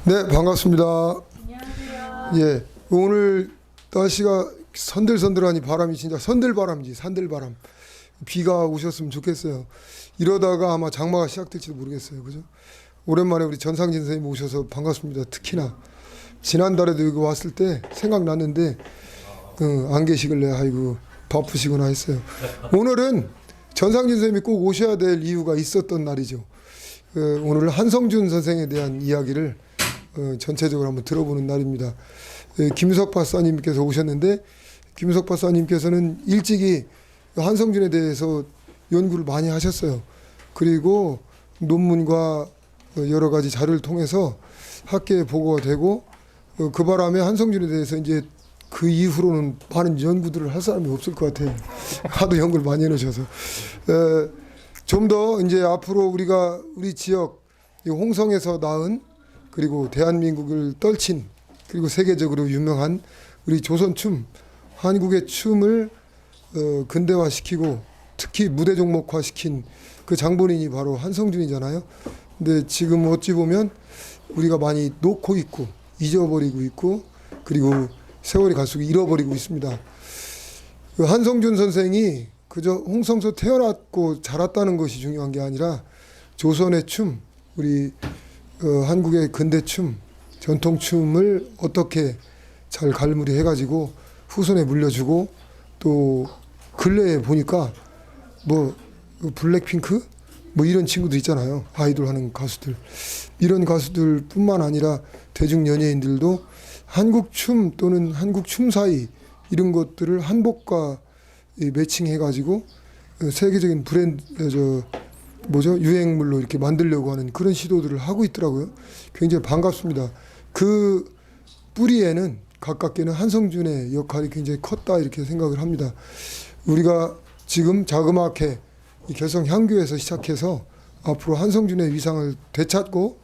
네, 반갑습니다. 안녕하세요. 예, 오늘 날씨가 선들선들하니 바람이 진짜 선들바람이지, 산들바람. 비가 오셨으면 좋겠어요. 이러다가 아마 장마가 시작될지도 모르겠어요. 그죠? 오랜만에 우리 전상진 선생님 오셔서 반갑습니다. 특히나 지난달에도 여기 왔을 때 생각났는데 안 계시길래 아이고 바쁘시구나 했어요. 오늘은 전상진 선생님이 꼭 오셔야 될 이유가 있었던 날이죠. 오늘 한성준 선생에 대한 이야기를 전체적으로 한번 들어보는 날입니다. 김석 박사님께서 오셨는데 김석 박사님께서는 일찍이 한성준에 대해서 연구를 많이 하셨어요. 그리고 논문과 여러 가지 자료를 통해서 학계에 보고가 되고 그 바람에 한성준에 대해서 이제 그 이후로는 많은 연구들을 할 사람이 없을 것 같아요. 하도 연구를 많이 해놓으셔서 좀 더 이제 앞으로 우리가 우리 지역 홍성에서 낳은 그리고 대한민국을 떨친 그리고 세계적으로 유명한 우리 조선춤, 한국의 춤을 근대화시키고 특히 무대 종목화시킨 그 장본인이 바로 한성준이잖아요. 근데 지금 어찌 보면 우리가 많이 놓고 있고 잊어버리고 있고 그리고 세월이 갈수록 잃어버리고 있습니다. 그 한성준 선생이 그저 홍성에서 태어났고 자랐다는 것이 중요한 게 아니라 조선의 춤, 우리 한국의 근대춤, 전통춤을 어떻게 잘 갈무리 해가지고 후손에 물려주고 또 근래에 보니까 뭐 블랙핑크 뭐 이런 친구도 있잖아요. 아이돌 하는 가수들. 이런 가수들 뿐만 아니라 대중 연예인들도 한국 춤 또는 한국 춤사위 이런 것들을 한복과 매칭해가지고 세계적인 브랜드, 유행물로 이렇게 만들려고 하는 그런 시도들을 하고 있더라고요. 굉장히 반갑습니다. 그 뿌리에는 가깝게는 한성준의 역할이 굉장히 컸다 이렇게 생각을 합니다. 우리가 지금 자그마하게 이 결성 향교에서 시작해서 앞으로 한성준의 위상을 되찾고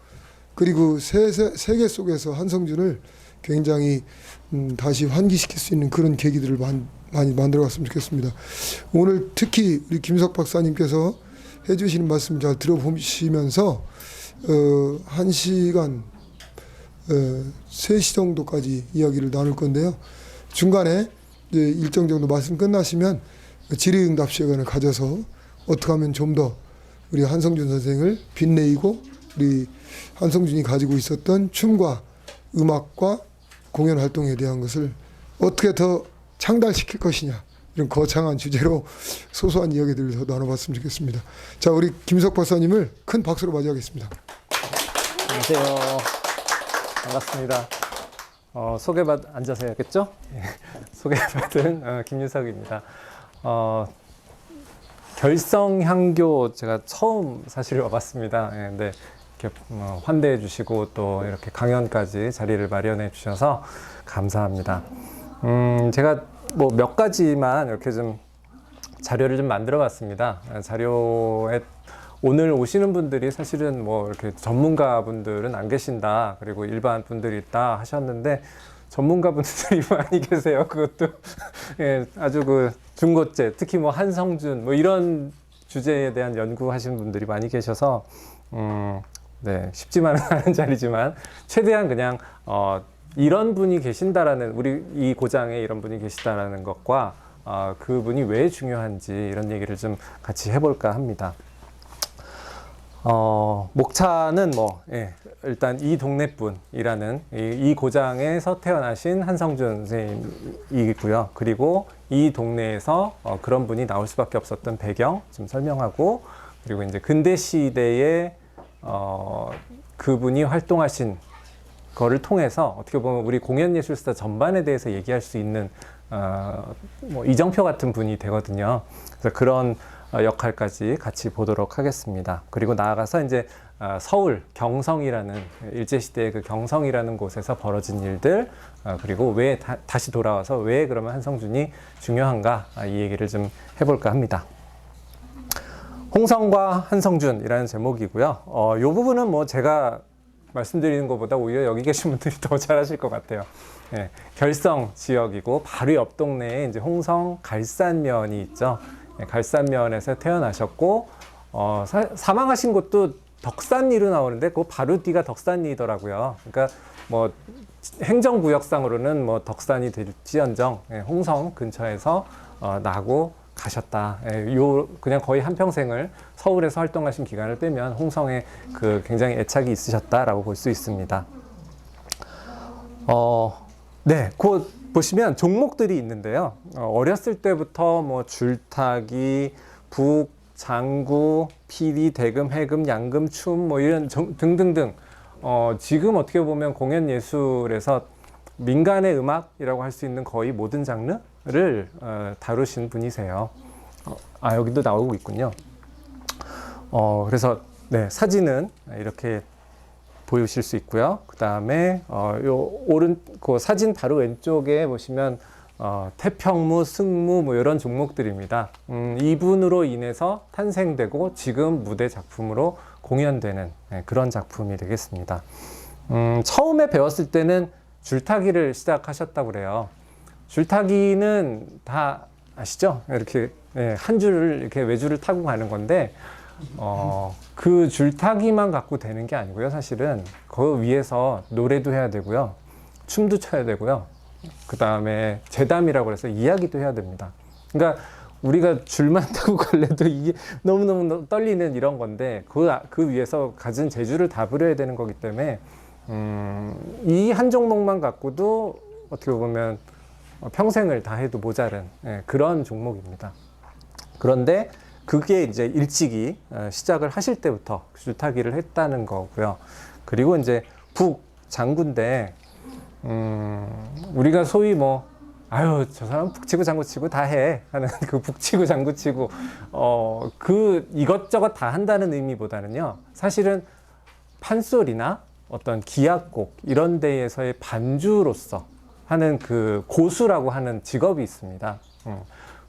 그리고 세계 속에서 한성준을 굉장히 다시 환기시킬 수 있는 그런 계기들을 많이 만들어갔으면 좋겠습니다. 오늘 특히 우리 김석 박사님께서 해주시는 말씀 잘 들어보시면서 1시간 3시 정도까지 이야기를 나눌 건데요. 중간에 이제 일정 정도 말씀 끝나시면 질의응답 시간을 가져서 어떻게 하면 좀 더 우리 한성준 선생을 빛내이고 우리 한성준이 가지고 있었던 춤과 음악과 공연 활동에 대한 것을 어떻게 더 창달시킬 것이냐 이런 거창한 주제로 소소한 이야기들을 더 나눠봤으면 좋겠습니다. 자, 우리 김석 박사님을 큰 박수로 맞이하겠습니다. 안녕하세요. 반갑습니다. 앉아서 해야겠죠? 소개받은 김유석입니다. 결성향교 제가 처음 사실 와봤습니다. 근데 이렇게 환대해 주시고 또 이렇게 강연까지 자리를 마련해 주셔서 감사합니다. 제가 뭐 몇 가지만 이렇게 좀 자료를 좀 만들어 봤습니다. 자료에 오늘 오시는 분들이 사실은 뭐 이렇게 전문가 분들은 안 계신다. 그리고 일반 분들이 있다 하셨는데 전문가 분들이 많이 계세요. 그것도 예, 아주 그 중고제, 특히 뭐 한성준 뭐 이런 주제에 대한 연구하시는 분들이 많이 계셔서 네, 쉽지만은 않은 자리지만 최대한 그냥 이런 분이 계신다라는 우리 이 고장에 이런 분이 계시다라는 것과 그분이 왜 중요한지 이런 얘기를 좀 같이 해볼까 합니다. 목차는 뭐 일단 이 동네분이라는 이 고장에서 태어나신 한성준 선생님이고요. 그리고 이 동네에서 그런 분이 나올 수밖에 없었던 배경 좀 설명하고 그리고 이제 근대 시대에 그분이 활동하신 거를 통해서 어떻게 보면 우리 공연예술사 전반에 대해서 얘기할 수 있는 뭐 이정표 같은 분이 되거든요. 그래서 그런 역할까지 같이 보도록 하겠습니다. 그리고 나아가서 이제 서울 경성이라는 일제시대의 그 경성이라는 곳에서 벌어진 일들 그리고 왜 다시 돌아와서 왜 그러면 한성준이 중요한가 이 얘기를 좀 해볼까 합니다. 홍성과 한성준이라는 제목이고요. 이 부분은 뭐 제가 말씀드리는 것보다 오히려 여기 계신 분들이 더 잘하실 것 같아요. 예, 결성 지역이고 바로 옆 동네에 이제 홍성 갈산면이 있죠. 예, 갈산면에서 태어나셨고 사망하신 곳도 덕산리로 나오는데 그 바로 뒤가 덕산리더라고요. 그러니까 뭐 행정구역상으로는 뭐 덕산이 될지언정 홍성 근처에서 나고 가셨다. 요 그냥 거의 한 평생을 서울에서 활동하신 기간을 빼면 홍성에 그 굉장히 애착이 있으셨다라고 볼 수 있습니다. 네, 곧 보시면 종목들이 있는데요. 어렸을 때부터 뭐 줄타기, 북, 장구, 피리, 대금, 해금, 양금, 춤 뭐 이런 등등등. 지금 어떻게 보면 공연 예술에서 민간의 음악이라고 할 수 있는 거의 모든 장르를 다루신 분이세요. 여기도 나오고 있군요. 그래서 네, 사진은 이렇게 보이실 수 있고요. 그 다음에 그 사진 바로 왼쪽에 보시면 태평무, 승무 뭐 이런 종목들입니다. 이분으로 인해서 탄생되고 지금 무대 작품으로 공연되는 그런 작품이 되겠습니다. 처음에 배웠을 때는 줄타기를 시작하셨다고 그래요. 줄타기는 다 아시죠? 이렇게 한 줄을 이렇게 외줄을 타고 가는 건데 그 줄타기만 갖고 되는 게 아니고요. 사실은 그 위에서 노래도 해야 되고요. 춤도 춰야 되고요. 그 다음에 재담이라고 해서 이야기도 해야 됩니다. 그러니까 우리가 줄만 타고 갈래도 이게 너무너무 떨리는 이런 건데 그 위에서 가진 재주를 다 부려야 되는 거기 때문에 이 한 종목만 갖고도 어떻게 보면 평생을 다 해도 모자른 그런 종목입니다. 그런데 그게 이제 일찍이 시작을 하실 때부터 줄타기를 했다는 거고요. 그리고 이제 북 장구인데 우리가 소위 뭐 저 사람 북치고 장구치고 다 해 하는 그 북치고 장구치고 그 이것저것 다 한다는 의미보다는요. 사실은 판소리나 어떤 기악곡 이런 데에서의 반주로서 하는 그 고수라고 하는 직업이 있습니다.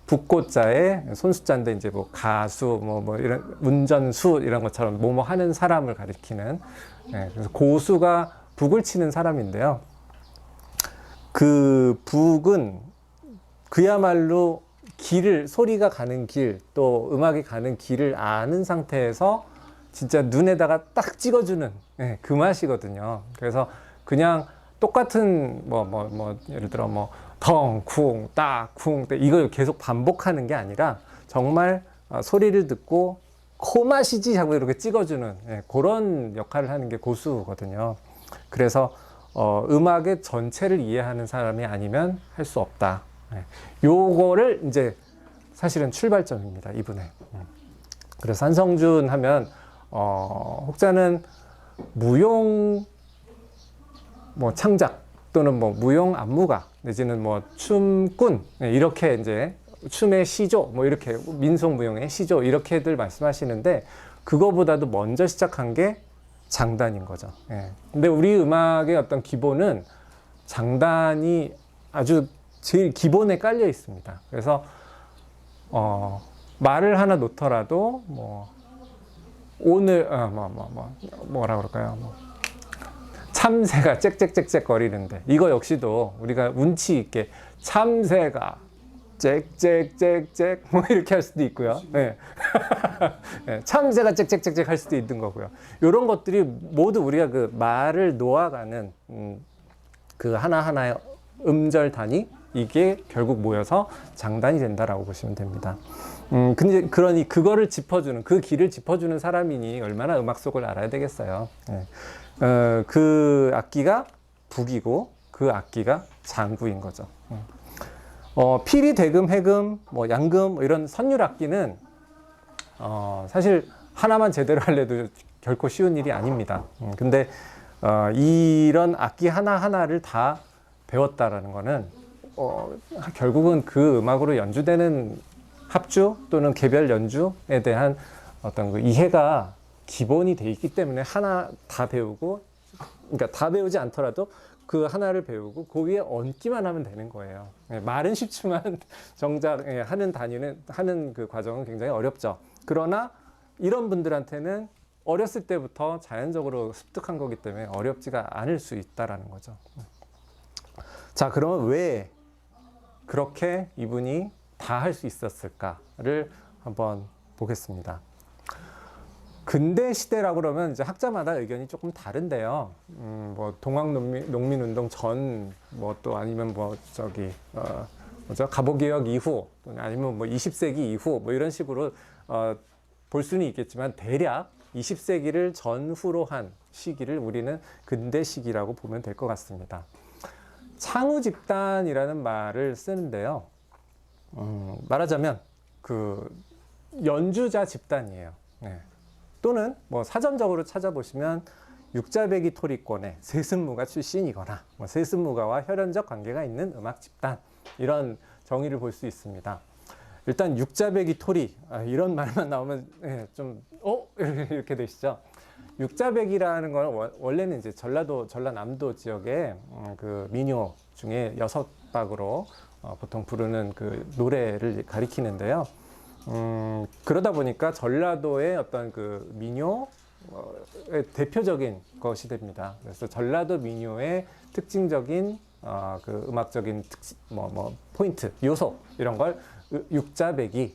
북고자에 손수자인데 이제 뭐 가수 뭐 이런 운전수 이런 것처럼 뭐뭐 하는 사람을 가리키는 그래서 고수가 북을 치는 사람인데요. 그 북은 그야말로 소리가 가는 길, 또 음악이 가는 길을 아는 상태에서 진짜 눈에다가 딱 찍어주는 그 맛이거든요. 그래서 그냥 똑같은 예를 들어 덩, 쿵, 딱, 쿵, 이걸 계속 반복하는 게 아니라 정말 소리를 듣고 코맛이지 하고 이렇게 찍어주는 그런 역할을 하는 게 고수거든요. 그래서 음악의 전체를 이해하는 사람이 아니면 할 수 없다. 요거를 이제 사실은 출발점입니다. 이분의. 그래서 한성준 하면 혹자는 무용 창작 또는 무용 안무가 내지는 춤꾼 이렇게 이제 춤의 시조 이렇게 민속 무용의 시조 이렇게들 말씀하시는데 그거보다도 먼저 시작한 게 장단인 거죠. 근데 우리 음악의 어떤 기본은 장단이 아주 제일 기본에 깔려 있습니다. 그래서 말을 하나 놓더라도 오늘 뭐라 그럴까요? 참새가 짹짹짹짹 거리는데 이거 역시도 우리가 운치 있게 참새가 짹짹짹짹 이렇게 할 수도 있고요. 참새가 짹짹짹짹 할 수도 있는 거고요. 이런 것들이 모두 우리가 그 말을 놓아가는 그 하나하나의 음절 단위 이게 결국 모여서 장단이 된다라고 보시면 됩니다. 근데 그러니 그거를 짚어주는 그 길을 짚어주는 사람이니 얼마나 음악 속을 알아야 되겠어요. 그 악기가 북이고 그 악기가 장구인 거죠. 피리, 대금, 해금, 양금 이런 선율 악기는 사실 하나만 제대로 하려도 결코 쉬운 일이 아닙니다. 근데 이런 악기 하나하나를 다 배웠다라는 거는 결국은 그 음악으로 연주되는 합주 또는 개별 연주에 대한 어떤 그 이해가 기본이 돼 있기 때문에 하나 다 배우고, 그러니까 다 배우지 않더라도 그 하나를 배우고 그 위에 얹기만 하면 되는 거예요. 말은 쉽지만 정작 하는 그 과정은 굉장히 어렵죠. 그러나 이런 분들한테는 어렸을 때부터 자연적으로 습득한 거기 때문에 어렵지가 않을 수 있다라는 거죠. 자, 그러면 왜 그렇게 이분이 다 할 수 있었을까를 한번 보겠습니다. 근대 시대라고 그러면 이제 학자마다 의견이 조금 다른데요. 뭐 농민운동 전, 뭐 또 아니면 뭐 저기 뭐죠? 갑오개혁 이후, 아니면 뭐 20세기 이후, 뭐 이런 식으로 볼 수는 있겠지만 대략 20세기를 전후로 한 시기를 우리는 근대 시기라고 보면 될 것 같습니다. 창우 집단이라는 말을 쓰는데요. 말하자면 그 연주자 집단이에요. 네. 또는 뭐 사전적으로 찾아보시면 육자배기 토리권의 세습무가 출신이거나 뭐 세습무가와 혈연적 관계가 있는 음악 집단, 이런 정의를 볼 수 있습니다. 일단 육자배기 토리, 이런 말만 나오면 이렇게 되시죠. 육자배기라는 건 원래는 이제 전라남도 지역의 그 민요 중에 6박으로 보통 부르는 그 노래를 가리키는데요. 그러다 보니까 전라도의 어떤 그 민요의 대표적인 것이 됩니다. 그래서 전라도 민요의 특징적인 그 음악적인 포인트, 요소, 이런 걸 육자배기,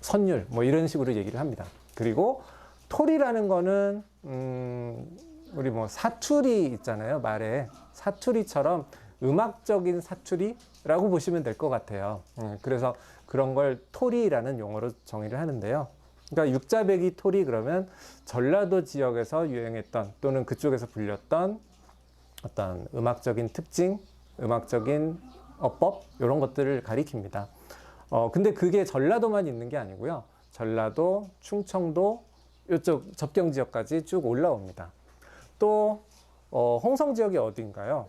선율, 뭐 이런 식으로 얘기를 합니다. 그리고 토리라는 거는 우리 뭐 사투리 있잖아요. 말에 사투리처럼 음악적인 사투리라고 보시면 될 것 같아요. 그래서 그런 걸 토리라는 용어로 정의를 하는데요. 그러니까 육자배기 토리 그러면 전라도 지역에서 유행했던 또는 그쪽에서 불렸던 어떤 음악적인 특징, 음악적인 어법, 이런 것들을 가리킵니다. 근데 그게 전라도만 있는 게 아니고요. 전라도, 충청도, 이쪽 접경 지역까지 쭉 올라옵니다. 또 홍성 지역이 어디인가요?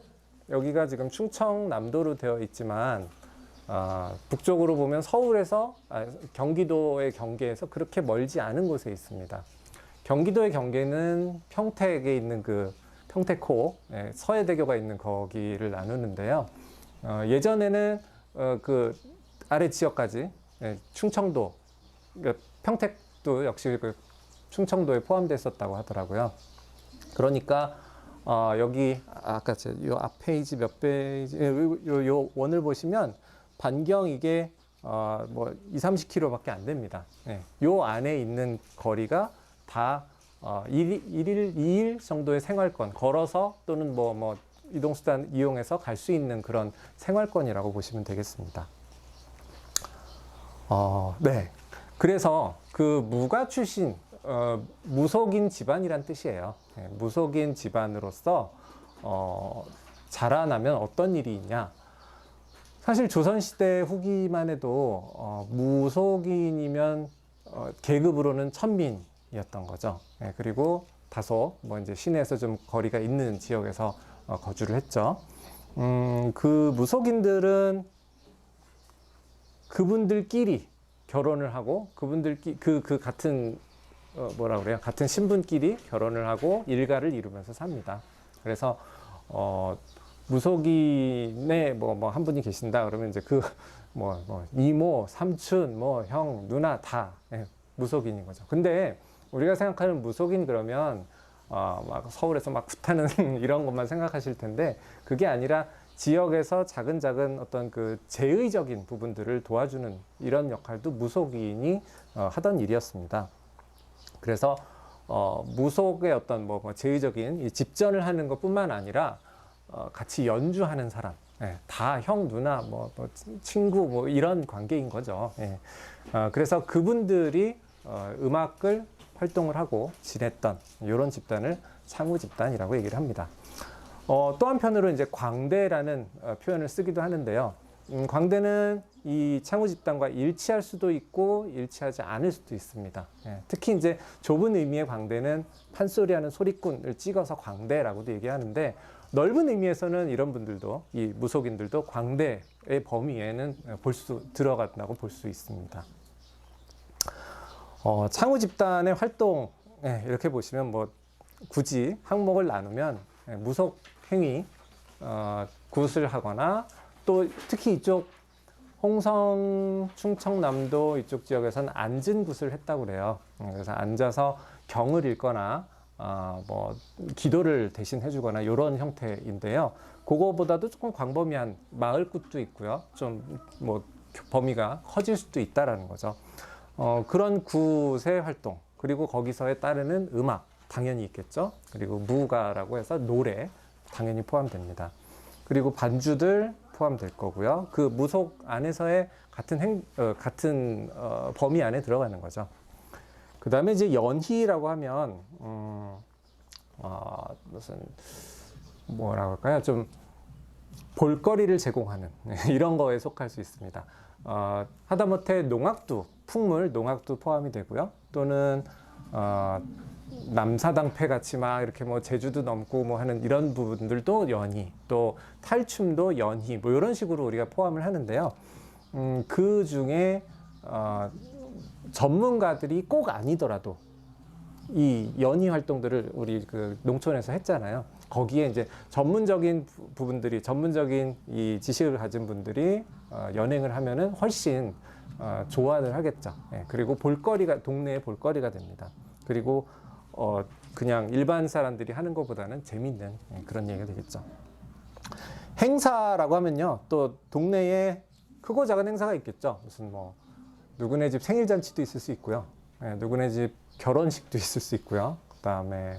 여기가 지금 충청남도로 되어 있지만 북쪽으로 보면 서울에서 경기도의 경계에서 그렇게 멀지 않은 곳에 있습니다. 경기도의 경계는 평택에 있는 그 평택호, 서해대교가 있는 거기를 나누는데요. 예전에는 그 아래 지역까지 충청도, 그러니까 평택도 역시 그 충청도에 포함됐었다고 하더라고요. 그러니까 여기 아까 요 앞 페이지 몇 페이지 요 원을 보시면 반경 이게 뭐 20-30km밖에 안 됩니다. 요 안에 있는 거리가 다 2일 정도의 생활권, 걸어서 또는 뭐 이동수단 이용해서 갈 수 있는 그런 생활권이라고 보시면 되겠습니다. 네. 그래서 그 무가 출신, 무속인 집안이란 뜻이에요. 무속인 집안으로서 자라나면 어떤 일이 있냐. 사실 조선시대 후기만 해도 무속인이면 계급으로는 천민이었던 거죠. 그리고 다소 뭐 이제 시내에서 좀 거리가 있는 지역에서 거주를 했죠. 그 무속인들은 그분들끼리 결혼을 하고 그 같은 뭐라 그래요? 같은 신분끼리 결혼을 하고 일가를 이루면서 삽니다. 그래서 무속인에 뭐 한 분이 계신다 그러면 이제 그 이모, 삼촌, 형, 누나 다 무속인인 거죠. 근데 우리가 생각하는 무속인 그러면 막 서울에서 막 굿하는 이런 것만 생각하실 텐데 그게 아니라 지역에서 작은 어떤 그 제의적인 부분들을 도와주는 이런 역할도 무속인이 하던 일이었습니다. 그래서 무속의 어떤 제의적인 이 집전을 하는 것뿐만 아니라 같이 연주하는 사람, 다 형, 누나, 친구 이런 관계인 거죠. 그래서 그분들이 음악을 활동을 하고 지냈던 이런 집단을 창우 집단이라고 얘기를 합니다. 또 한편으로 이제 광대라는 표현을 쓰기도 하는데요. 광대는 이 창우 집단과 일치할 수도 있고 일치하지 않을 수도 있습니다. 특히 이제 좁은 의미의 광대는 판소리하는 소리꾼을 찍어서 광대라고도 얘기하는데 넓은 의미에서는 이런 분들도 이 무속인들도 광대의 범위에는 들어간다고 볼 수 있습니다. 창우 집단의 활동 이렇게 보시면 굳이 항목을 나누면 무속 행위, 굿을 하거나 또 특히 이쪽 홍성, 충청남도 이쪽 지역에서는 앉은 굿을 했다고 그래요. 그래서 앉아서 경을 읽거나 기도를 대신 해주거나 이런 형태인데요. 그거보다도 조금 광범위한 마을 굿도 있고요. 좀 범위가 커질 수도 있다라는 거죠. 그런 굿의 활동, 그리고 거기서에 따르는 음악 당연히 있겠죠. 그리고 무가라고 해서 노래 당연히 포함됩니다. 그리고 반주들 포함될 거고요. 그 무속 안에서의 같은 범위 안에 들어가는 거죠. 그 다음에 이제 연희라고 하면 무슨 뭐라고 할까요? 좀 볼거리를 제공하는 이런 거에 속할 수 있습니다. 하다못해 농악두, 풍물, 농악두 포함이 되고요. 또는 남사당패 같이 막 이렇게 뭐 제주도 넘고 뭐 하는 이런 부분들도 연희, 또 탈춤도 연희, 뭐 이런 식으로 우리가 포함을 하는데요. 그 중에 전문가들이 꼭 아니더라도 이 연희 활동들을 우리 그 농촌에서 했잖아요. 거기에 이제 전문적인 부분들이, 전문적인 이 지식을 가진 분들이 연행을 하면은 훨씬 좋아를 하겠죠. 예, 그리고 볼거리가, 동네의 볼거리가 됩니다. 그리고 그냥 일반 사람들이 하는 것보다는 재밌는 그런 얘기가 되겠죠. 행사라고 하면요, 또 동네에 크고 작은 행사가 있겠죠. 무슨 뭐 누구네 집 생일잔치도 있을 수 있고요. 예, 누구네 집 결혼식도 있을 수 있고요. 그다음에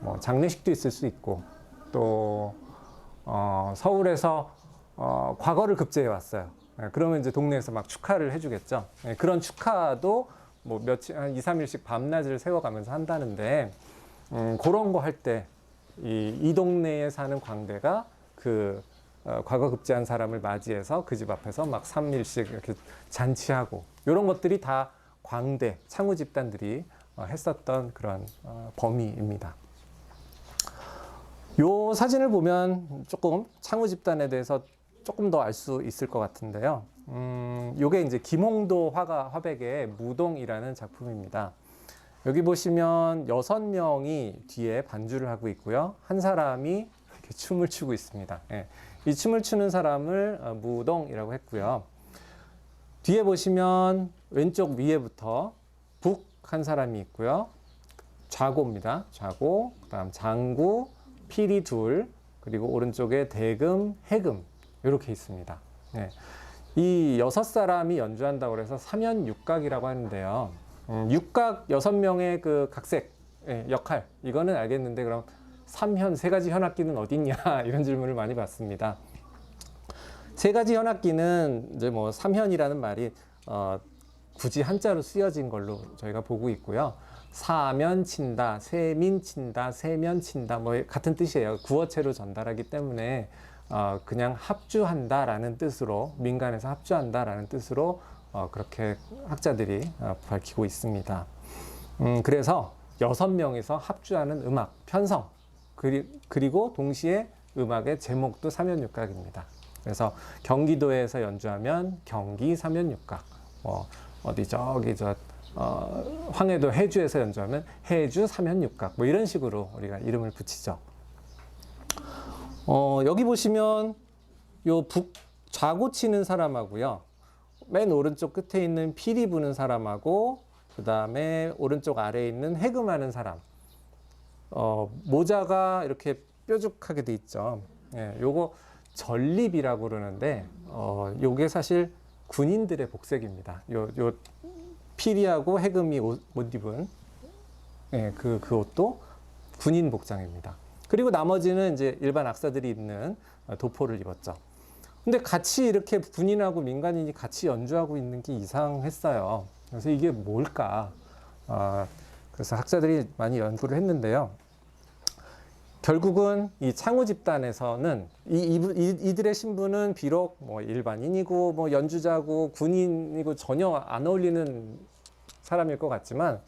뭐 장례식도 있을 수 있고, 또 서울에서 과거를 급제해 왔어요. 예, 그러면 이제 동네에서 막 축하를 해주겠죠. 예, 그런 축하도 뭐 며칠, 한 2, 3일씩 밤낮을 세워가면서 한다는데, 그런 거 할 때 이 동네에 사는 광대가 그 과거 급제한 사람을 맞이해서 그 집 앞에서 막 3일씩 이렇게 잔치하고, 이런 것들이 다 광대, 창우 집단들이 했었던 그런 범위입니다. 요 사진을 보면 조금 창우 집단에 대해서 조금 더 알 수 있을 것 같은데요. 요게 이제 김홍도 화백의 무동이라는 작품입니다. 여기 보시면 6명이 뒤에 반주를 하고 있고요. 한 사람이 이렇게 춤을 추고 있습니다. 예. 이 춤을 추는 사람을 무동이라고 했고요. 뒤에 보시면 왼쪽 위에부터 북 한 사람이 있고요. 좌고입니다. 좌고, 그다음 장구, 피리 둘, 그리고 오른쪽에 대금, 해금 이렇게 있습니다. 네. 이 6사람이 연주한다고 해서 삼연육각이라고 하는데요. 육각 6명의 그 각색, 역할, 이거는 알겠는데, 그럼 3현, 3가지 현악기는 어딨냐? 이런 질문을 많이 받습니다. 3가지 현악기는 이제 뭐 3현이라는 말이 굳이 한자로 쓰여진 걸로 저희가 보고 있고요. 사면 친다, 세민 친다, 세면 친다, 뭐 같은 뜻이에요. 구어체로 전달하기 때문에 그냥 합주한다라는 뜻으로, 민간에서 합주한다라는 뜻으로 그렇게 학자들이 밝히고 있습니다. 그래서 6명이서 합주하는 음악, 편성, 그리고 동시에 음악의 제목도 삼연육각입니다. 그래서 경기도에서 연주하면 경기 삼연육각, 어디 저기 황해도 해주에서 연주하면 해주 삼연육각, 뭐 이런 식으로 우리가 이름을 붙이죠. 여기 보시면 요 좌고 치는 사람하고요, 맨 오른쪽 끝에 있는 피리 부는 사람하고, 그 다음에 오른쪽 아래에 있는 해금하는 사람, 모자가 이렇게 뾰족하게 돼 있죠. 예, 요거 전립이라고 그러는데, 요게 사실 군인들의 복색입니다. 요 피리하고 해금이 옷 입은, 예, 그 옷도 군인 복장입니다. 그리고 나머지는 이제 일반 악사들이 입는 도포를 입었죠. 근데 같이 이렇게 군인하고 민간인이 같이 연주하고 있는 게 이상했어요. 그래서 이게 뭘까? 그래서 학자들이 많이 연구를 했는데요. 결국은 이 창우 집단에서는 이들의 신분은 비록 뭐 일반인이고 뭐 연주자고 군인이고 전혀 안 어울리는 사람일 것 같지만,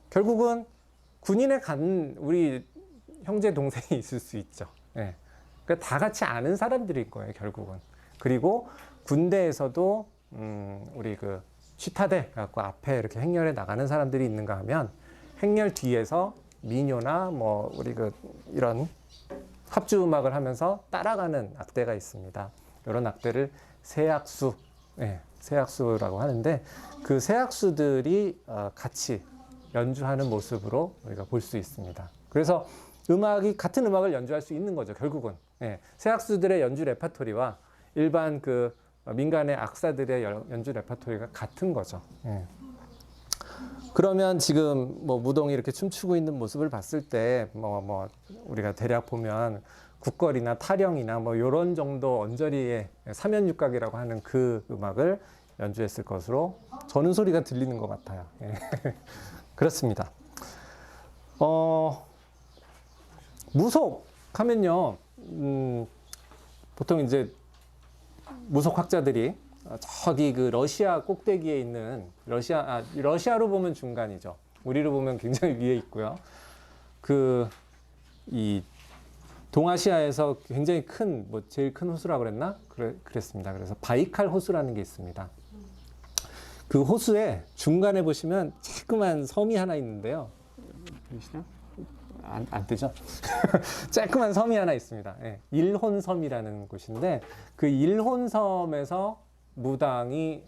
결국은 군인에 간 우리 형제 동생이 있을 수 있죠. 예. 그러니까 다 같이 아는 사람들일 거예요, 결국은. 그리고 군대에서도 우리 그 시타대 갖고 앞에 이렇게 행렬에 나가는 사람들이 있는가 하면, 행렬 뒤에서 민요나 뭐 우리 그 이런 합주 음악을 하면서 따라가는 악대가 있습니다. 이런 악대를 세악수, 세악수라고 하는데, 그 세악수들이 같이 연주하는 모습으로 우리가 볼 수 있습니다. 그래서 같은 음악을 연주할 수 있는 거죠, 결국은. 세악수들의 연주 레파토리와 일반 그 민간의 악사들의 연주 레파토리가 같은 거죠. 그러면 지금 뭐 무동이 이렇게 춤추고 있는 모습을 봤을 때 우리가 대략 보면 국걸이나 타령이나 뭐 요런 정도 언저리의 삼연육각이라고 하는 그 음악을 연주했을 것으로 저는 소리가 들리는 것 같아요. 예. 그렇습니다. 무속 하면요, 보통 이제 무속학자들이 저기 그 러시아 꼭대기에 있는 러시아로 보면 중간이죠. 우리로 보면 굉장히 위에 있고요. 이 동아시아에서 굉장히 큰, 제일 큰 호수라고 그랬나? 그랬습니다. 그래서 바이칼 호수라는 게 있습니다. 그 호수의 중간에 보시면 조그만 섬이 하나 있는데요. 보이시나요? 안 뜨죠? 조그만 섬이 하나 있습니다. 예, 일혼섬이라는 곳인데 그 일혼섬에서 무당이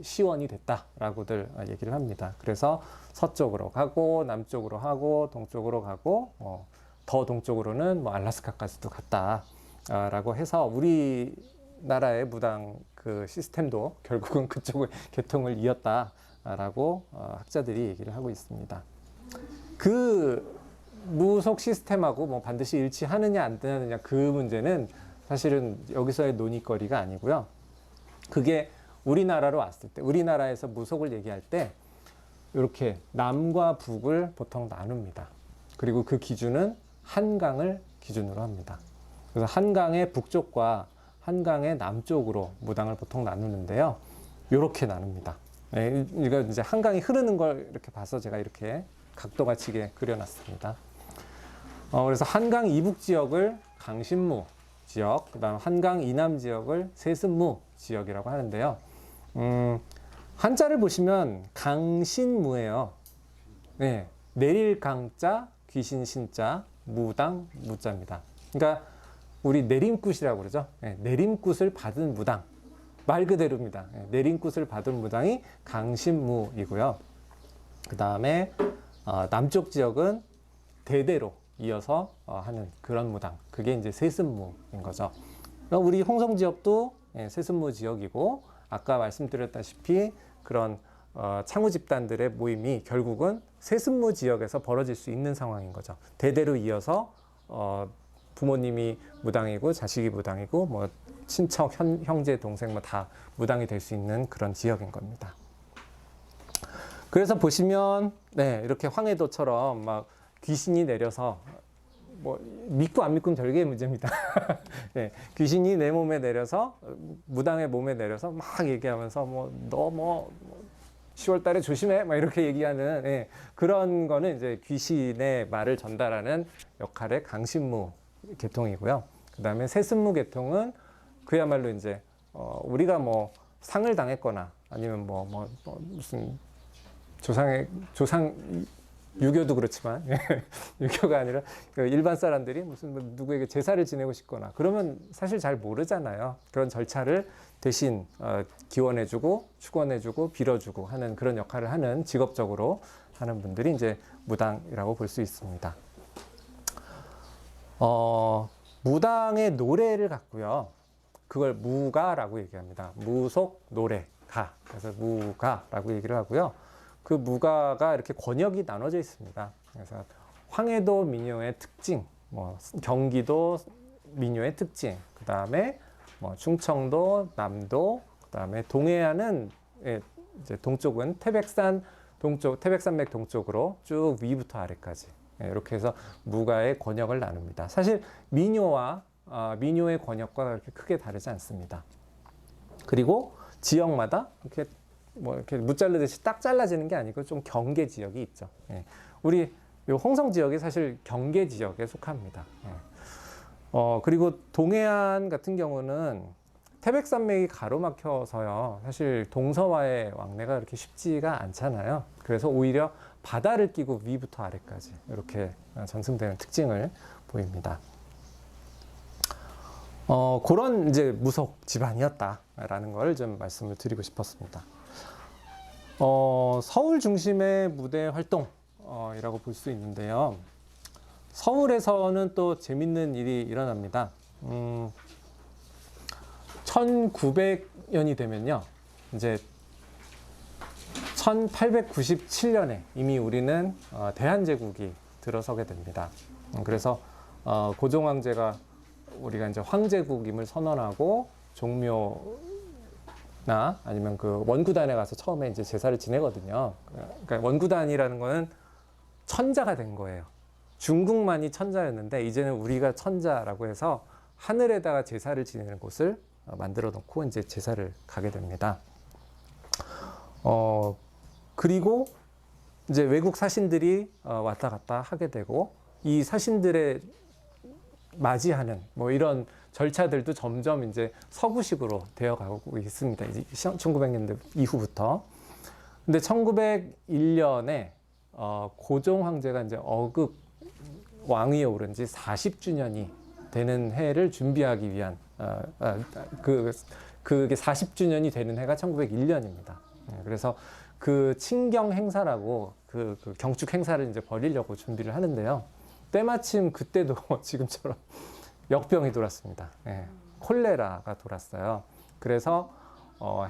시원이 됐다라고들 얘기를 합니다. 그래서 서쪽으로 가고 남쪽으로 하고 동쪽으로 가고 더 동쪽으로는 뭐 알라스카까지도 갔다라고 해서 우리나라의 무당 그 시스템도 결국은 그쪽의 계통을 이었다라고 학자들이 얘기를 하고 있습니다. 그 무속 시스템하고 뭐 반드시 일치하느냐 안 되느냐 그 문제는 사실은 여기서의 논의거리가 아니고요. 그게 우리나라로 왔을 때, 우리나라에서 무속을 얘기할 때 이렇게 남과 북을 보통 나눕니다. 그리고 그 기준은 한강을 기준으로 합니다. 그래서 한강의 북쪽과 한강의 남쪽으로 무당을 보통 나누는데요. 이렇게 나눕니다. 네, 이거 이제 한강이 흐르는 걸 이렇게 봐서 제가 이렇게 각도가 지게 그려놨습니다. 그래서 한강 이북 지역을 강신무 지역, 그 다음 한강 이남 지역을 세습무 지역이라고 하는데요. 한자를 보시면 강신무예요. 네, 내릴 강자, 귀신 신자, 무당 무자입니다. 그러니까 우리 내림굿이라고 그러죠. 네, 내림굿을 받은 무당. 말 그대로입니다. 네, 내림굿을 받은 무당이 강신무이고요. 그 다음에 남쪽 지역은 대대로 이어서 하는 그런 무당. 그게 이제 세습무인 거죠. 우리 홍성 지역도 세습무 지역이고, 아까 말씀드렸다시피 그런 창우 집단들의 모임이 결국은 세습무 지역에서 벌어질 수 있는 상황인 거죠. 대대로 이어서 부모님이 무당이고 자식이 무당이고 뭐 친척, 형제, 동생 뭐 다 무당이 될 수 있는 그런 지역인 겁니다. 그래서 보시면 이렇게 황해도처럼 막 귀신이 내려서 뭐 믿고 안 믿고는 별개의 문제입니다. 네, 귀신이 내 몸에 내려서 무당의 몸에 내려서 막 얘기하면서 너 10월 달에 조심해 막 이렇게 얘기하는 그런 거는 이제 귀신의 말을 전달하는 역할의 강신무 계통이고요. 그다음에 세습무 계통은 그야말로 이제 우리가 뭐 상을 당했거나 아니면 무슨 조상 유교도 그렇지만 유교가 아니라 일반 사람들이 무슨 누구에게 제사를 지내고 싶거나 그러면 사실 잘 모르잖아요. 그런 절차를 대신 기원해주고 축원해주고 빌어주고 하는 그런 역할을 하는 직업적으로 하는 분들이 이제 무당이라고 볼 수 있습니다. 무당의 노래를 갖고요. 그걸 무가라고 얘기합니다. 무속 노래가. 그래서 무가라고 얘기를 하고요. 그 무가가 이렇게 권역이 나눠져 있습니다. 그래서 황해도 민요의 특징, 경기도 민요의 특징, 그 다음에 충청도, 남도, 그 다음에 동해안은 이제 동쪽은 태백산 동쪽, 태백산맥 동쪽으로 쭉 위부터 아래까지 이렇게 해서 무가의 권역을 나눕니다. 사실 민요와 민요의 권역과 그렇게 크게 다르지 않습니다. 그리고 지역마다 이렇게 무자르듯이 딱 잘라지는 게 아니고 좀 경계 지역이 있죠. 우리 요 홍성 지역이 사실 경계 지역에 속합니다. 그리고 동해안 같은 경우는 태백산맥이 가로막혀서요. 사실 동서와의 왕래가 그렇게 쉽지가 않잖아요. 그래서 오히려 바다를 끼고 위부터 아래까지 이렇게 전승되는 특징을 보입니다. 그런 이제 무속 집안이었다라는 걸 좀 말씀을 드리고 싶었습니다. 서울 중심의 무대 활동이라고 볼 수 있는데요. 서울에서는 또 재밌는 일이 일어납니다. 1900년이 되면요. 이제 1897년에 이미 우리는 대한제국이 들어서게 됩니다. 그래서 고종 황제가 우리가 이제 황제국임을 선언하고 종묘나 아니면 그 원구단에 가서 처음에 이제 제사를 지내거든요. 그러니까 원구단이라는 거는 천자가 된 거예요. 중국만이 천자였는데 이제는 우리가 천자라고 해서 하늘에다가 제사를 지내는 곳을 만들어 놓고 이제 제사를 가게 됩니다. 그리고 이제 외국 사신들이 왔다 갔다 하게 되고 이 사신들의 맞이하는 뭐 이런 절차들도 점점 이제 서구식으로 되어 가고 있습니다. 이제 1900년대 이후부터. 근데 1901년에 고종 황제가 이제 어극 왕위에 오른 지 40주년이 되는 해를 준비하기 위한 그게 40주년이 되는 해가 1901년입니다. 그래서 그 친경 행사라고 그 경축 행사를 이제 벌이려고 준비를 하는데요. 때마침 그때도 지금처럼 역병이 돌았습니다. 예, 콜레라가 돌았어요. 그래서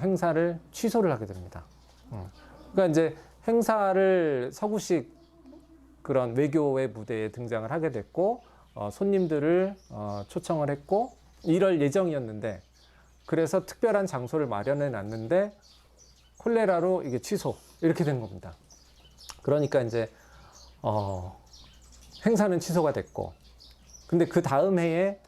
행사를 취소를 하게 됩니다. 그러니까 이제 행사를 서구식 그런 외교의 무대에 등장을 하게 됐고 손님들을 초청을 했고 이럴 예정이었는데 그래서 특별한 장소를 마련해 놨는데 콜레라로 이게 취소 이렇게 된 겁니다. 그러니까 이제 행사는 취소가 됐고 근데 그 다음 해에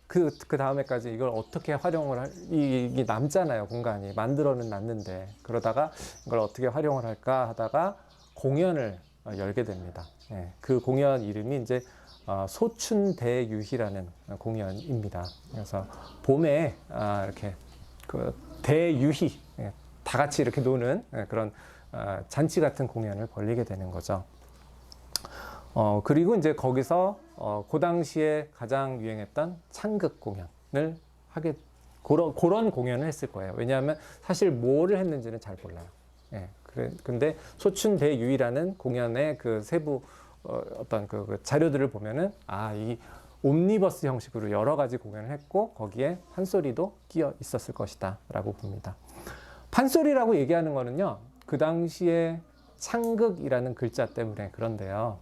그 다음 해까지 이걸 어떻게 활용을 이게 남잖아요. 공간이 만들어는 놨는데 그러다가 이걸 어떻게 활용을 할까 하다가 공연을 열게 됩니다. 예, 그 공연 이름이 이제 소춘대유희라는 공연입니다. 그래서 봄에 이렇게 그 대유희 다 같이 이렇게 노는 그런 잔치 같은 공연을 벌리게 되는 거죠. 그리고 이제 거기서 그 당시에 가장 유행했던 창극 공연을 하게 그런 공연을 했을 거예요. 왜냐하면 사실 뭐를 했는지는 잘 몰라요. 예, 근데 소춘대유희라는 공연의 그 세부 어떤 그 자료들을 보면은 이 옴니버스 형식으로 여러 가지 공연을 했고 거기에 판소리도 끼어 있었을 것이다라고 봅니다. 판소리라고 얘기하는 거는요, 그 당시에 창극이라는 글자 때문에 그런데요.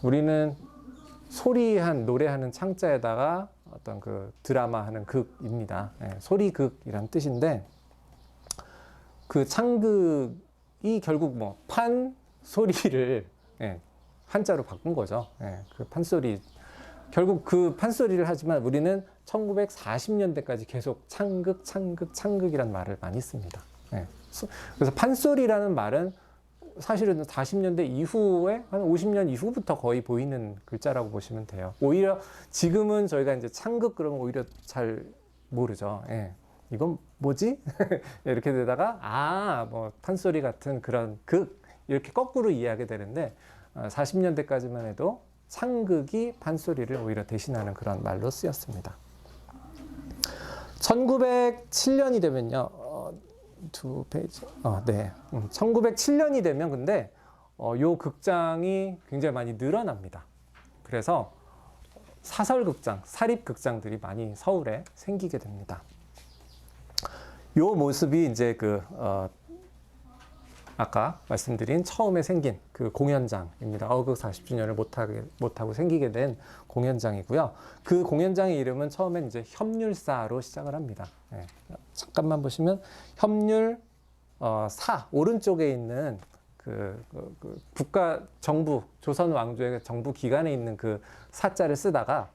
우리는 소리한 노래하는 창자에다가 어떤 그 드라마하는 극입니다. 예, 소리극이란 뜻인데 그 창극이 결국 뭐 판소리를 한자로 바꾼 거죠. 예, 그 판소리 결국 그 판소리를 하지만 우리는 1940년대까지 계속 창극이라는 말을 많이 씁니다. 예, 그래서 판소리라는 말은 사실은 40년대 이후에 한 50년 이후부터 거의 보이는 글자라고 보시면 돼요. 오히려 지금은 저희가 이제 창극 그러면 오히려 잘 모르죠. 예. 이건 뭐지? 이렇게 되다가 뭐 판소리 같은 그런 극 이렇게 거꾸로 이해하게 되는데 40년대까지만 해도 창극이 판소리를 오히려 대신하는 그런 말로 쓰였습니다. 1907년이 되면요. 두 페이지. 네. 1907년이 되면 근데 요 극장이 굉장히 많이 늘어납니다. 그래서 사설극장, 사립극장들이 많이 서울에 생기게 됩니다. 요 모습이 이제 아까 말씀드린 처음에 생긴 그 공연장입니다. 어극 40주년을 못하고 생기게 된 공연장이고요. 그 공연장의 이름은 처음엔 이제 협률사로 시작을 합니다. 네. 잠깐만 보시면 협률사 오른쪽에 있는 그 국가 정부 조선 왕조의 정부 기관에 있는 그 사자를 쓰다가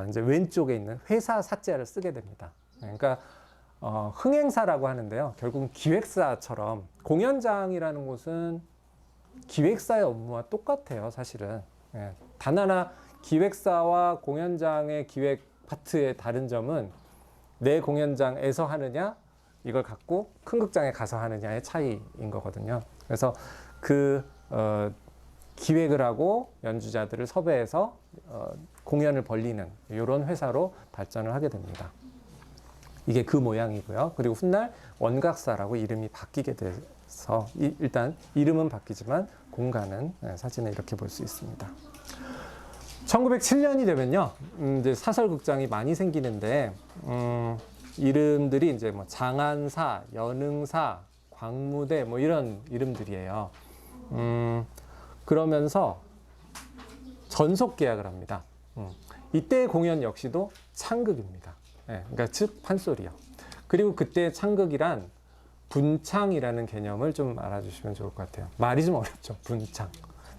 이제 왼쪽에 있는 회사 사자를 쓰게 됩니다. 그러니까 흥행사라고 하는데요. 결국은 기획사처럼 공연장이라는 곳은 기획사의 업무와 똑같아요. 사실은. 예. 단 하나 기획사와 공연장의 기획 파트의 다른 점은 내 공연장에서 하느냐 이걸 갖고 큰 극장에 가서 하느냐의 차이인 거거든요. 그래서 기획을 하고 연주자들을 섭외해서 공연을 벌리는 이런 회사로 발전을 하게 됩니다. 이게 그 모양이고요. 그리고 훗날 원각사라고 이름이 바뀌게 돼서 일단 이름은 바뀌지만 공간은 사진에 이렇게 볼 수 있습니다. 1907년이 되면요, 이제 사설극장이 많이 생기는데 이름들이 이제 뭐 장안사, 연흥사, 광무대 뭐 이런 이름들이에요. 그러면서 전속 계약을 합니다. 이때 공연 역시도 창극입니다. 예, 그러니까 즉 판소리요. 그리고 그때 창극이란 분창이라는 개념을 좀 알아주시면 좋을 것 같아요. 말이 좀 어렵죠. 분창.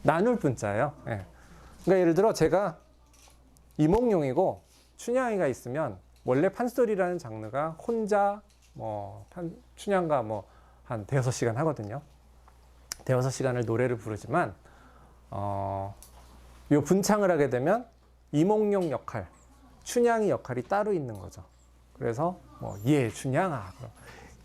나눌 분자예요. 예. 그러니까 예를 들어 제가 이몽룡이고 춘향이가 있으면 원래 판소리라는 장르가 혼자 뭐 춘향가 뭐 한 대여섯 시간 하거든요. 대여섯 시간을 노래를 부르지만 요 분창을 하게 되면 이몽룡 역할, 춘향이 역할이 따로 있는 거죠. 그래서 뭐 예 춘향아,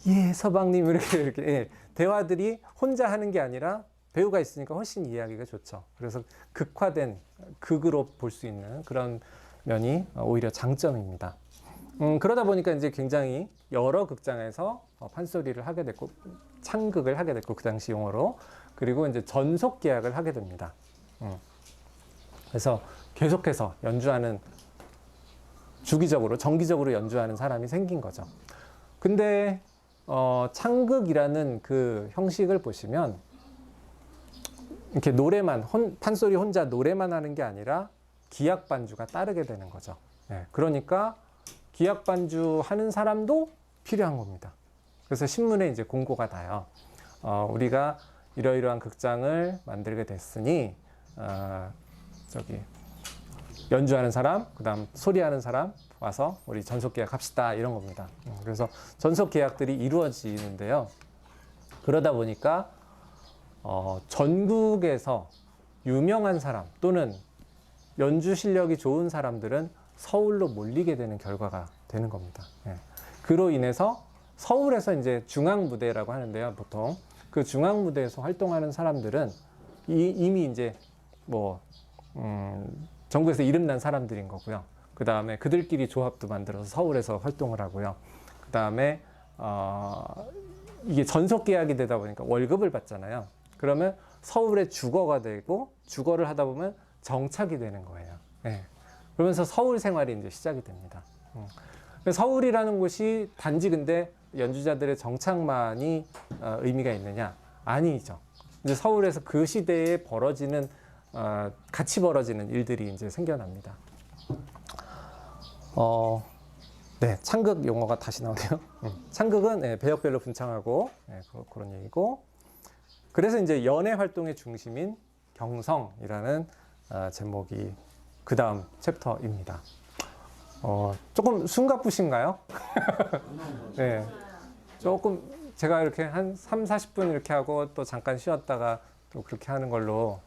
예 서방님 이렇게 예, 대화들이 혼자 하는 게 아니라 배우가 있으니까 훨씬 이해하기가 좋죠. 그래서 극화된 극으로 볼 수 있는 그런 면이 오히려 장점입니다. 그러다 보니까 이제 굉장히 여러 극장에서 판소리를 하게 됐고 창극을 하게 됐고 그 당시 용어로 그리고 이제 전속 계약을 하게 됩니다. 그래서 계속해서 연주하는 주기적으로 정기적으로 연주하는 사람이 생긴 거죠. 근데 창극이라는 그 형식을 보시면 이렇게 노래만 판소리 혼자 노래만 하는 게 아니라 기악 반주가 따르게 되는 거죠. 네, 그러니까 기악 반주 하는 사람도 필요한 겁니다. 그래서 신문에 이제 공고가 나요. 우리가 이러이러한 극장을 만들게 됐으니 저기 연주하는 사람, 그다음 소리하는 사람 와서 우리 전속 계약합시다 이런 겁니다. 그래서 전속 계약들이 이루어지는데요. 그러다 보니까 전국에서 유명한 사람 또는 연주 실력이 좋은 사람들은 서울로 몰리게 되는 결과가 되는 겁니다. 예. 그로 인해서 서울에서 이제 중앙무대라고 하는데요, 보통 그 중앙무대에서 활동하는 사람들은 이미 이제 뭐 전국에서 이름난 사람들인 거고요. 그 다음에 그들끼리 조합도 만들어서 서울에서 활동을 하고요. 그 다음에 이게 전속 계약이 되다 보니까 월급을 받잖아요. 그러면 서울의 주거가 되고 주거를 하다 보면 정착이 되는 거예요. 예. 그러면서 서울 생활이 이제 시작이 됩니다. 서울이라는 곳이 단지 근데 연주자들의 정착만이 의미가 있느냐? 아니죠. 이제 서울에서 그 시대에 벌어지는 같이 벌어지는 일들이 이제 생겨납니다. 네, 창극 용어가 다시 나오네요. 창극은 네, 배역별로 분창하고 네, 그런 얘기고. 그래서 이제 연애 활동의 중심인 경성이라는 제목이 그 다음 챕터입니다. 조금 숨가쁘신가요? 네. 조금 제가 이렇게 한 3, 40분 이렇게 하고 또 잠깐 쉬었다가 또 그렇게 하는 걸로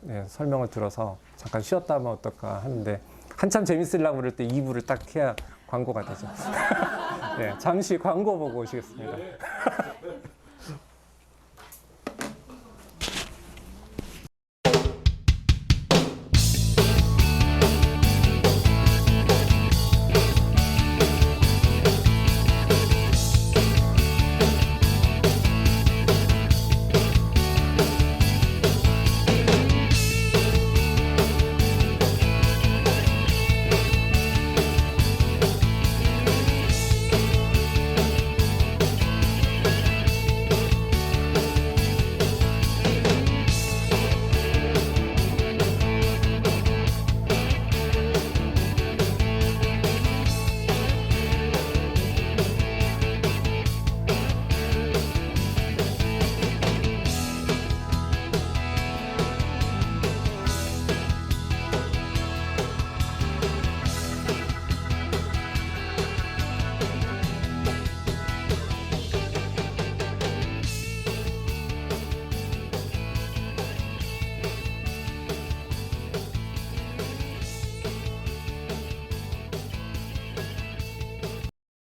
네, 설명을 들어서 잠깐 쉬었다 하면 어떨까 하는데 한참 재밌으려고 그럴 때 2부를 딱 해야 광고가 되죠. 네, 잠시 광고 보고 오시겠습니다.